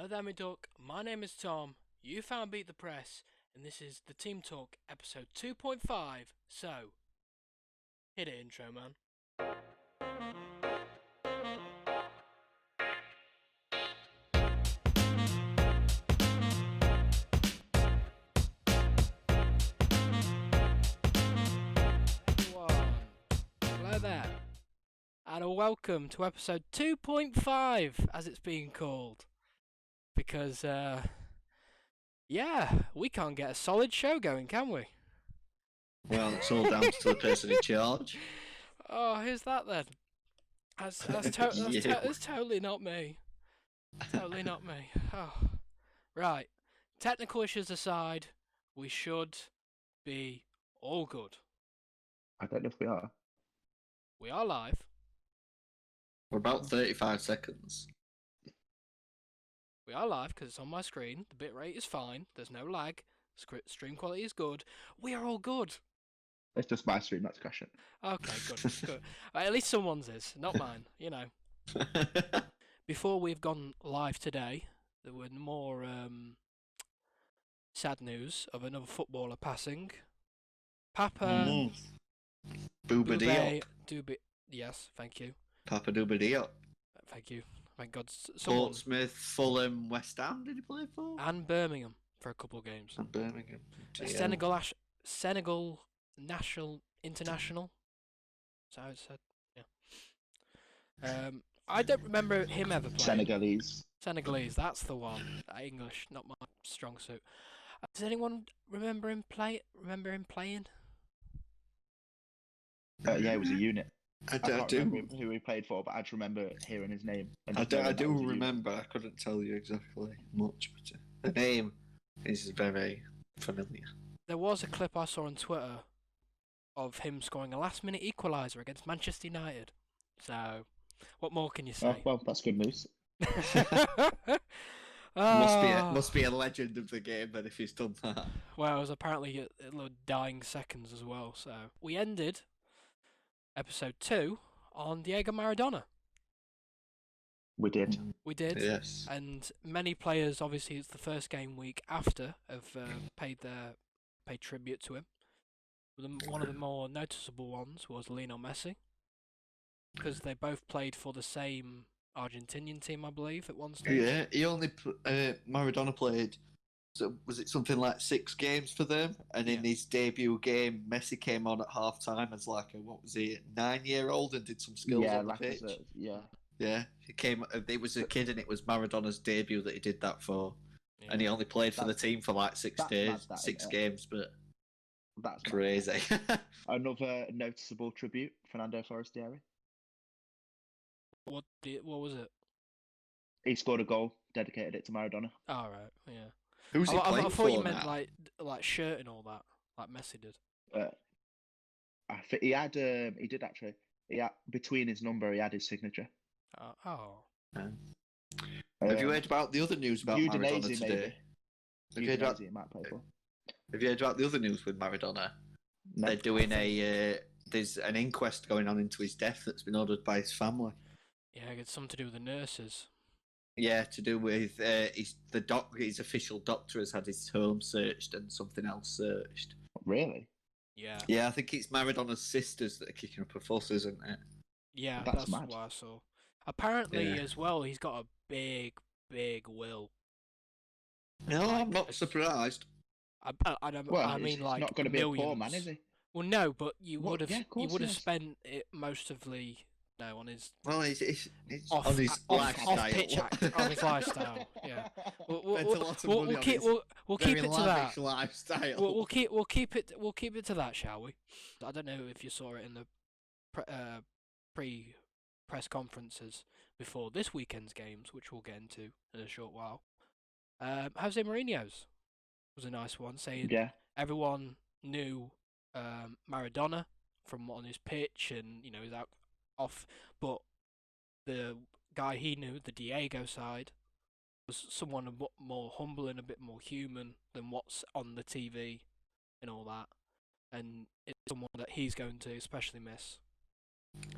Hello there, my duck. My name is Tom. You found Beat the Press, and this is the Team Talk episode 2.5. So, hit it, intro, man. Everyone, hello there, and a welcome to episode 2.5, as it's being called. Because, we can't get a solid show going, can we? Well, it's all down to the person in charge. Oh, who's that then? That's totally not me. Totally not me. Oh. Right. Technical issues aside, we should be all good. I don't know if we are. We are live. For about 35 seconds. We are live because it's on my screen. The bitrate is fine. There's no lag. Stream quality is good. We are all good. It's just my stream that's crashing. Okay, good. Good. At least someone's is, not mine. You know. Before we've gone live today, there were more sad news of another footballer passing. Papa Bouba Diop. Yes, thank you. Papa Bouba Diop. Thank you. Thank God. Someone... Portsmouth, Fulham, West Ham, did he play for? And Birmingham for a couple of games. And Birmingham. Senegal National International. So it's yeah. I don't remember him ever playing. Senegalese, that's the one. English, not my strong suit. Does anyone remember him playing? Yeah, it was a unit. I can't do. remember who he played for, but I just remember hearing his name. I do remember. I couldn't tell you exactly much, but the name is very familiar. There was a clip I saw on Twitter of him scoring a last-minute equaliser against Manchester United. So, what more can you say? Oh, well, that's good news. Must be a legend of the game then if he's done that. Well, it was apparently a dying seconds as well. So we ended episode 2 on Diego Maradona. We did. Yes. And many players, obviously, it's the first game week after, have paid tribute to him. One of the more noticeable ones was Lionel Messi, because they both played for the same Argentinian team, I believe, at one stage. Yeah, he only Maradona played. So was it something like 6 games for them? And in his debut game, Messi came on at half time as like a 9-year-old and did some skills on the pitch. Yeah, he came. It was a kid, and it was Maradona's debut that he did that for. Yeah. And he only played for the team for like 6 days, 6 games. But that's crazy. Another noticeable tribute: Fernando Forestieri. What was it? He scored a goal, dedicated it to Maradona. Oh, right, yeah. Who's he playing I for thought you meant now? like shirt and all that, like Messi did. I think he had. He did actually. Between his number, he had his signature. Have you heard about the other news about Maradona today? Have you heard about the other news with Maradona? No. They're doing there's an inquest going on into his death that's been ordered by his family. Yeah, it's something to do with the nurses. Yeah, to do with his official doctor has had his home searched and something else searched. Really? Yeah. Yeah, I think it's Maradona's sisters that are kicking up a fuss, isn't it? Yeah, that's what I saw. Apparently, as well, he's got a big will. No, I'm not surprised. I mean, like, not going to be a poor man, is he? Well, no, but you would have spent most of the on his. Well, he's off pitch on his lifestyle. Yeah, we'll keep it to that. Lifestyle. We'll keep it to that, shall we? I don't know if you saw it in the pre-press conferences before this weekend's games, which we'll get into in a short while. Jose Mourinho's was a nice one, saying everyone knew Maradona from on his pitch, and he's out off, but the guy he knew, the Diego side, was someone a bit more humble and a bit more human than what's on the TV and all that, and it's someone that he's going to especially miss.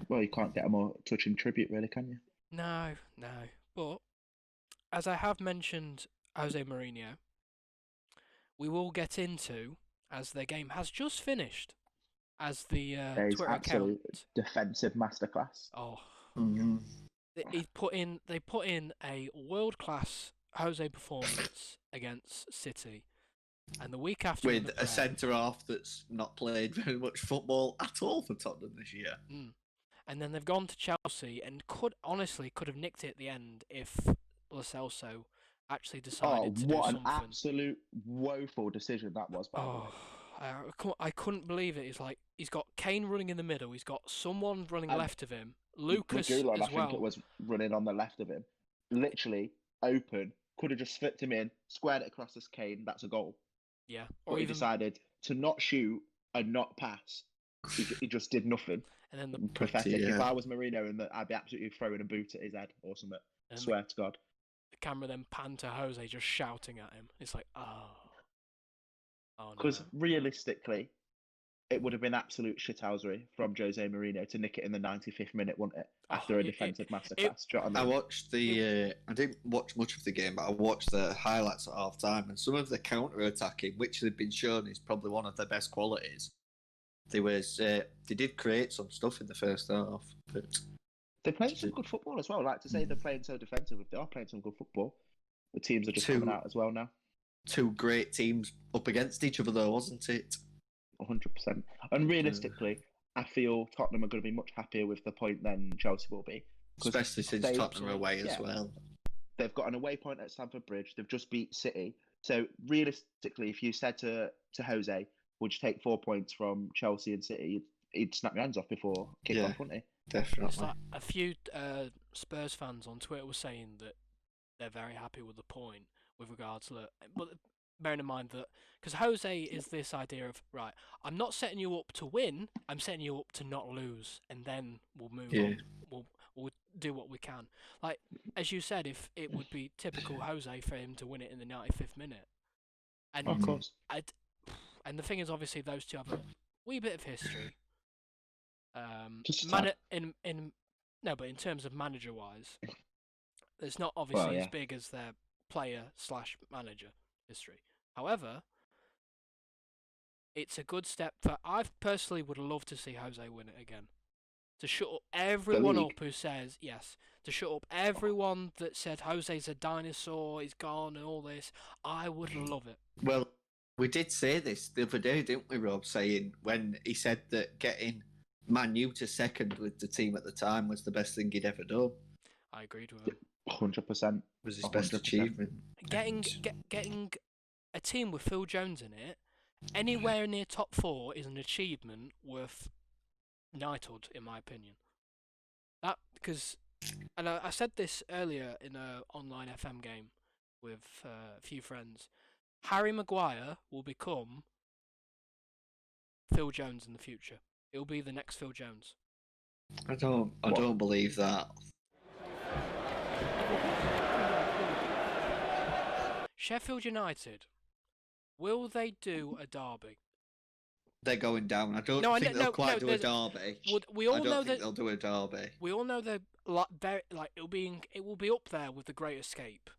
Well, you can't get a more touching tribute, really, can you? No, but as I have mentioned Jose Mourinho, we will get into, as their game has just finished, as the His Twitter absolute account. defensive masterclass. Oh, Mm-hmm. they put in a world class Jose performance against City, and the week after with a centre half that's not played very much football at all for Tottenham this year. And then they've gone to Chelsea and could have nicked it at the end if Lo Celso actually decided to do something. What an absolute woeful decision that was, by the way. I couldn't believe it. He's got Kane running in the middle. He's got someone running left of him. Lucas Regulon, as well. I think it was running on the left of him. Literally open. Could have just flipped him in, squared it across this Kane. That's a goal. Yeah. Or he decided to not shoot and not pass. He just did nothing. And then pathetic. If I was Mourinho, I'd be absolutely throwing a boot at his head or something. I swear to God. The camera then panned to Jose just shouting at him. It's like, Because realistically, it would have been absolute shithousery from Jose Mourinho to nick it in the 95th minute, wouldn't it? After a defensive masterclass. I watched I didn't watch much of the game, but I watched the highlights at half time, and some of the counter-attacking, which they've been shown is probably one of their best qualities. They did create some stuff in the first half, but they're playing some good football as well. Like to say they're playing so defensive, they are playing some good football. The teams are just coming out as well now. Two great teams up against each other, though, wasn't it? 100%. And realistically, I feel Tottenham are going to be much happier with the point than Chelsea will be. Especially since Tottenham are away as well. They've got an away point at Stamford Bridge. They've just beat City. So realistically, if you said to Jose, would you take 4 points from Chelsea and City, he'd snap your hands off before kick-off, wouldn't he? Definitely. It's like a few Spurs fans on Twitter were saying that they're very happy with the point with regards to but bearing in mind that because Jose is this idea of right, I'm not setting you up to win, I'm setting you up to not lose, and then we'll move on. We'll do what we can. Like as you said, if it would be typical Jose for him to win it in the 95th minute, and of course, and the thing is, obviously, those two have a wee bit of history. But in terms of manager-wise, it's not obviously as big as their player/manager history. However, it's a good step for. I personally would love to see Jose win it again. To shut up everyone up who says yes. To shut up everyone that said Jose's a dinosaur, he's gone, and all this. I would love it. Well, we did say this the other day, didn't we, Rob? Saying when he said that getting Man U to second with the team at the time was the best thing he'd ever done. I agreed with him. 100%. Was his best achievement. Getting a team with Phil Jones in it, anywhere near top 4 is an achievement worth knighthood, in my opinion. That because, and I said this earlier in a online FM game with a few friends. Harry Maguire will become Phil Jones in the future. He'll be the next Phil Jones. I don't believe that. Sheffield United, will they do a derby? They're going down. I don't think they'll quite do a derby. We all know that they'll do a derby. We all know that it will be up there with The Great Escape.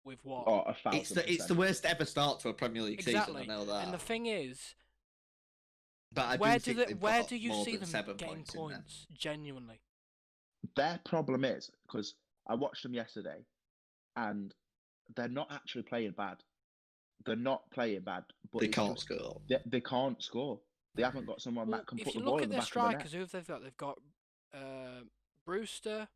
With what? Oh, 1,000%. It's the worst ever start to a Premier League season. I know that. And the thing is, but where do you see them getting points? Genuinely, their problem is because I watched them yesterday, and they're not actually playing bad. They're not playing bad, but they can't score. They can't score. They haven't got someone that can put the ball in the back of the net. If you look at their strikers, who they've got Brewster,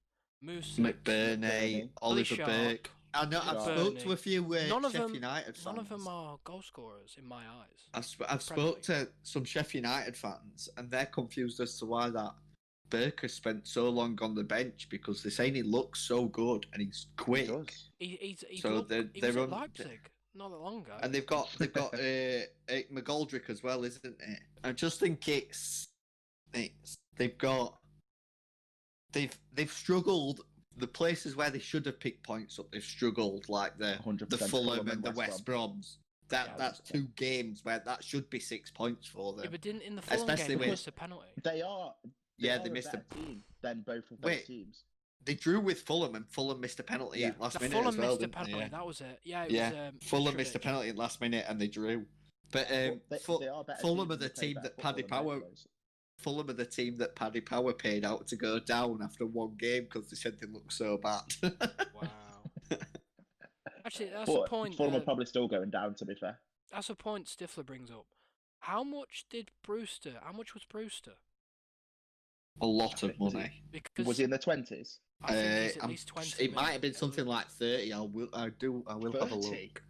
Moose, McBurney, Oliver Burke. I know. I've spoke to a few Sheffield United fans. None of them are goal scorers in my eyes. I've spoke to some Sheffield United fans, and they're confused as to why that Burke has spent so long on the bench because they're saying he looks so good and he's quick. He was at Leipzig not that long ago. And they've got McGoldrick as well, isn't it? I just think they've struggled. The places where they should have picked points up, they've struggled, like the Fulham and the West Broms. That's 2 games where that should be 6 points for them. Yeah, but didn't in the Fulham game they missed a penalty? They are. They missed a team. Then both of those teams. they drew with Fulham, and Fulham missed a penalty last minute Fulham as well, missed a didn't penalty. they? That was it. Yeah, Fulham missed a penalty at last minute, and they drew. But Fulham are the team that Paddy Power. Fulham are the team that Paddy Power paid out to go down after one game because they said they looked so bad. Wow. Actually, that's a point. Fulham are probably still going down, to be fair. That's a point Stifler brings up. How much was Brewster? A lot of money. Because was he in the 20s? I think he's at least 20. It might have been something like 30. I will 30? Have a look.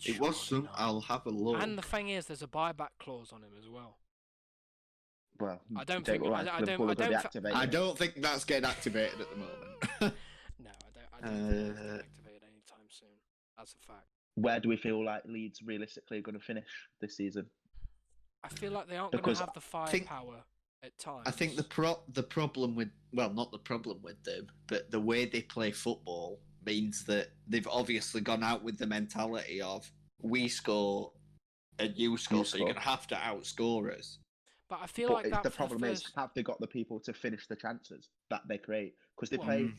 It was some. I'll have a look. And the thing is, there's a buyback clause on him as well. Well, I don't think that's getting activated at the moment. No, I don't think it's getting activated anytime soon. That's a fact. Where do we feel like Leeds realistically are going to finish this season? I feel like they aren't going to have the firepower at times. I think the problem with, well, not the problem with them, but the way they play football means that they've obviously gone out with the mentality of we score and you score, so you're going to have to outscore us. But I feel like the problem is, have they got the people to finish the chances that they create? Because they play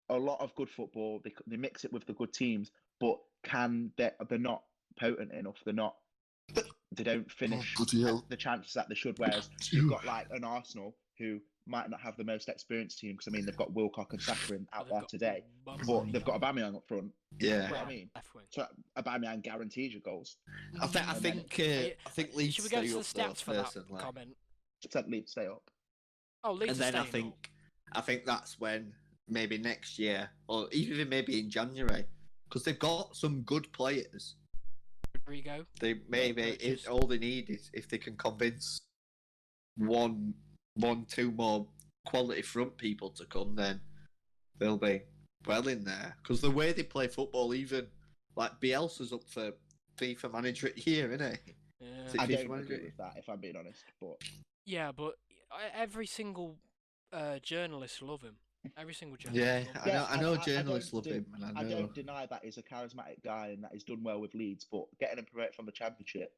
a lot of good football. They mix it with the good teams, but they're not potent enough. They don't finish the chances that they should. Whereas you've got like an Arsenal who might not have the most experienced team, because I mean they've got Wilcock and Saka out there today, but they've got Aubameyang up front. Yeah, you know what I mean, so Aubameyang guarantees you goals. I think Leeds. Should we go to the stats for that comment? Said Leeds stay up. Oh, Leeds. And then I think that's when maybe next year, or even maybe in January, because they've got some good players. Rodrigo. They maybe all they need is if they can convince two more quality front people to come, then they'll be well in there. Because the way they play football, even like Bielsa's up for FIFA Manager of the Year, isn't he? Yeah. I don't agree with that, if I'm being honest. But yeah, but every single journalist love him. Every single journalist. Yeah, I know journalists love him. And I don't deny that he's a charismatic guy and that he's done well with Leeds, but getting him promoted from the Championship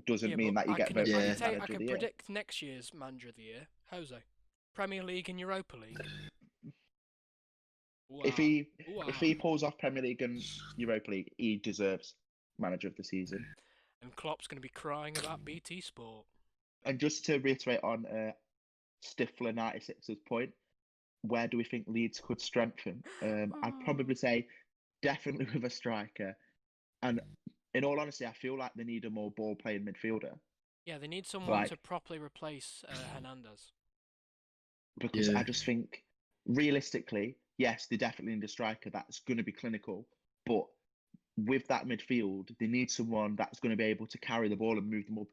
doesn't mean that you get voted Manager of the Year. I can predict next year's Manager of the Year. Jose. Premier League and Europa League. Wow. If he pulls off Premier League and Europa League, he deserves Manager of the Season. And Klopp's going to be crying about BT Sport. And just to reiterate on Stifler 96's point, where do we think Leeds could strengthen? I'd probably say definitely with a striker. And in all honesty, I feel like they need a more ball-playing midfielder. Yeah, they need someone to properly replace Hernandez. Because I just think, realistically, yes, they definitely need a striker that's going to be clinical. But with that midfield, they need someone that's going to be able to carry the ball and move them up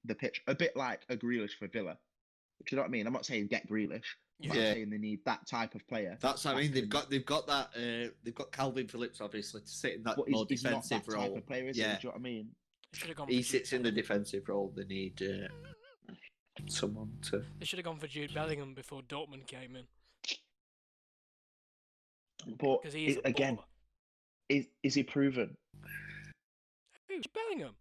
the pitch. A bit like a Grealish for Villa. Do you know what I mean? I'm not saying get Grealish. I'm saying they need that type of player. That's what I mean. They've got that. They've got Calvin Phillips obviously to sit in that more defensive role. Type of player, is he? Do you know what I mean? He sits in the defensive role. They need someone to. They should have gone for Jude Bellingham before Dortmund came in. But because he is is he proven? Who's Bellingham?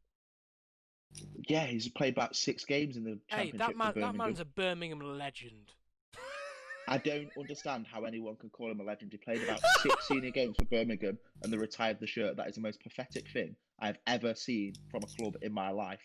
Yeah, he's played about 6 games in the Championship. Hey, that man's a Birmingham legend. I don't understand how anyone can call him a legend. He played about 6 senior games for Birmingham and they retired the shirt. That is the most pathetic thing I've ever seen from a club in my life.